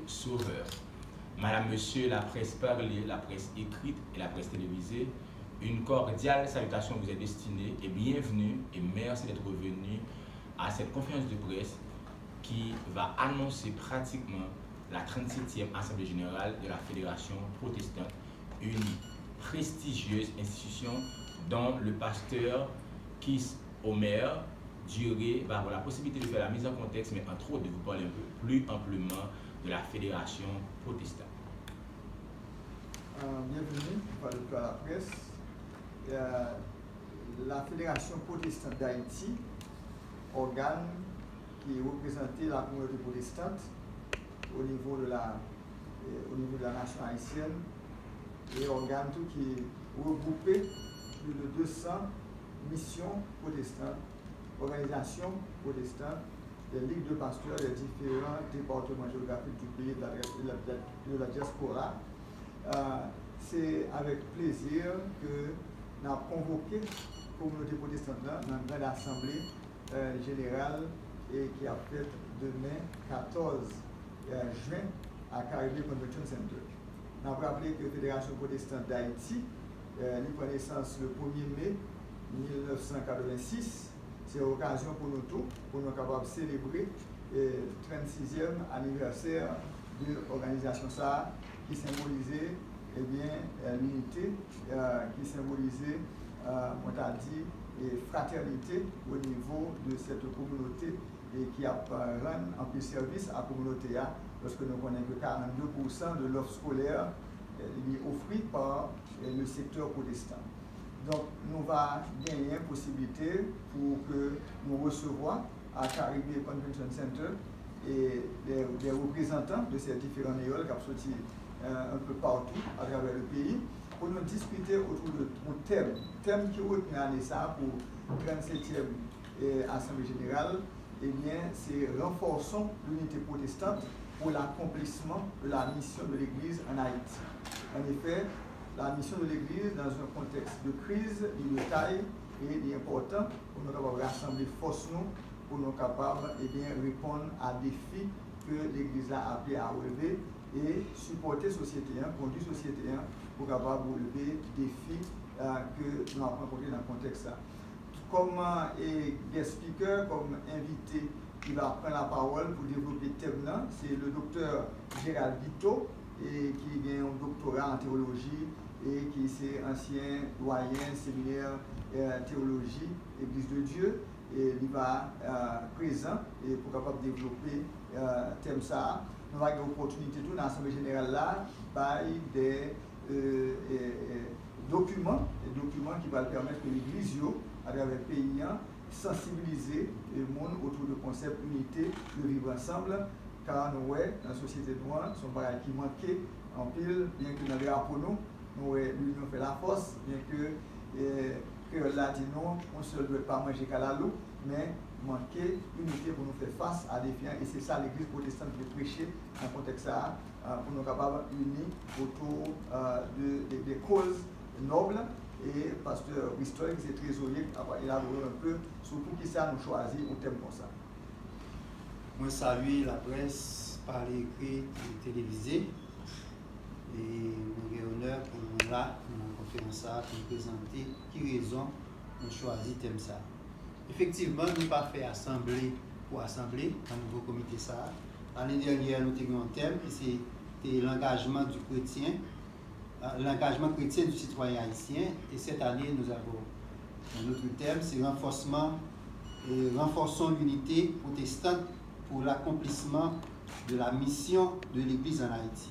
Sauveur. Madame, Monsieur, la presse parlée, la presse écrite et la presse télévisée, une cordiale salutation vous est destinée et bienvenue et merci d'être venu à cette conférence de presse qui va annoncer pratiquement la 37e Assemblée Générale de la Fédération Protestante, une prestigieuse institution dont le pasteur Keith Omer Duré va avoir la possibilité de faire la mise en contexte, mais entre autres de vous parler un peu plus amplement de la Fédération Protestante. Bienvenue à la presse. La Fédération Protestante d'Haïti, organe qui représentait la communauté protestante au niveau de la nation haïtienne, et organe tout qui regroupait plus de 200 missions protestantes, organisations protestantes, des ligues de pasteurs des différents départements géographiques du pays de la diaspora. C'est avec plaisir que nous avons convoqué la communauté protestante dans une grande assemblée générale et qui a fait demain 14 juin à Caribbean Convention Center. Nous avons rappelé que la Fédération protestante d'Haïti prend naissance le 1er mai 1986. C'est l'occasion pour nous tous, pour nous capables de célébrer le 36e anniversaire de l'organisation ça, qui symbolisait l'unité, qui symbolisait, on t'a dit, fraternité au niveau de cette communauté et qui a rendu un peu service à la communauté lorsque nous connaissons que 42% de l'offre scolaire est offerte par le secteur protestant. Donc, nous va gagner une possibilité pour que nous recevions à Caribbean Convention Center et des représentants de ces différents écoles qui sont sortis un peu partout à travers le pays pour nous discuter autour de thème qui retient l'année ça pour 37e Assemblée Générale. Eh bien, c'est renforçons l'unité protestante pour l'accomplissement de la mission de l'Église en Haïti. En effet, la mission de l'Église dans un contexte de crise, il est taille et il est important pour nous capables de rassembler force nous, pour nous capables répondre à des défis que l'Église a appelé à relever et supporter la société, conduire la société pour capable de relever des défis que nous avons rencontrés dans le contexte. Comme guest speaker, comme invité qui va prendre la parole pour développer le thème, c'est le docteur Gérald Vito, et qui a un doctorat en théologie et qui est ancien doyen séminaire théologie Église de Dieu, et il va présent et pour capable développer thème ça. Nous avons une opportunité tout dans l'Assemblée générale là par des documents qui vont permettre que l'Église à travers le pays sensibiliser le monde autour du concept unité de vivre ensemble. Car nous, dans la société noire, son bagage qui manquait en pile, bien que dans les rapports, nous l'union fait la force, bien que là dit non, on ne doit pas manger qu'à la loup, mais manquer unité pour nous faire face à des défis. Et c'est ça l'Église protestante qui prêcher dans le contexte ça, pour nous capables unis autour des causes nobles. Et pasteur Bristol, qui est trésorier, a élaboré un peu sur pour qui ça nous choisit un thème comme ça. Moi, salue la presse par l'écrit et télévisé. Et nous avons l'honneur pour nous là, dans la conférence, pour nous présenter qui raison nous choisi thème ça. Effectivement, nous n'avons pas fait assemblée pour assemblée, dans le nouveau comité ça. L'année dernière, nous avons un thème, c'était l'engagement du chrétien, l'engagement chrétien du citoyen haïtien. Et cette année, nous avons un autre thème, c'est renforçons l'unité protestante pour l'accomplissement de la mission de l'Église en Haïti.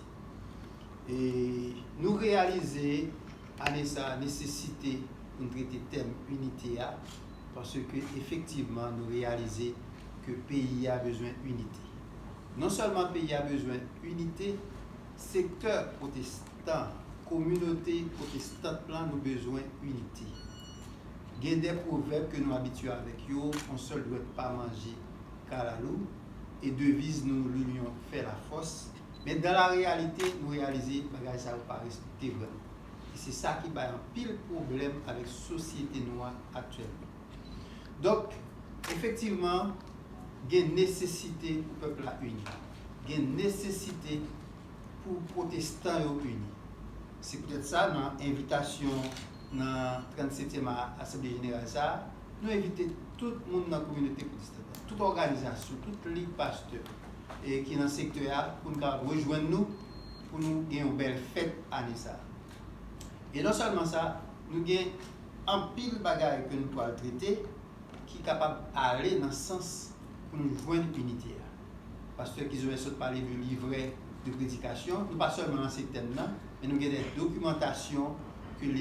Et nous réaliser à la nécessité de traiter le thème unité parce que effectivement nous réaliser que le pays a besoin d'unité. Non seulement le pays a besoin d'unité, secteur protestant, communauté protestante, nous avons besoin d'unité. Il y a des proverbes que nous habituons avec eux, on seul ne doit pas manger qu'à la loup. Et devise nous l'union fait la force, mais dans la réalité nous réaliser que ça ne va pas respecter vraiment. Et c'est ça qui va un pile problème avec la société noire actuellement. Donc effectivement il y a une nécessité pour le peuple à unir. il y a une nécessité pour les protestants unis. C'est peut-être ça, dans l'invitation dans la 37e Assemblée Générale, ça, nous invitons tout le monde dans la communauté protestante, toute organisation, toute ligue pasteur et qui est dans le secteur pour nous rejoindre nous, pour nous gagner une belle fête année ça. Et non seulement ça, nous avons un pile de bagages que nous pouvons traiter qui est capable d'aller dans le sens pour nous joindre l'unité. Parce que qu'ils ont parlé du livret de prédication, nous pas seulement dans ce thème-là, mais nous avons des documentations que les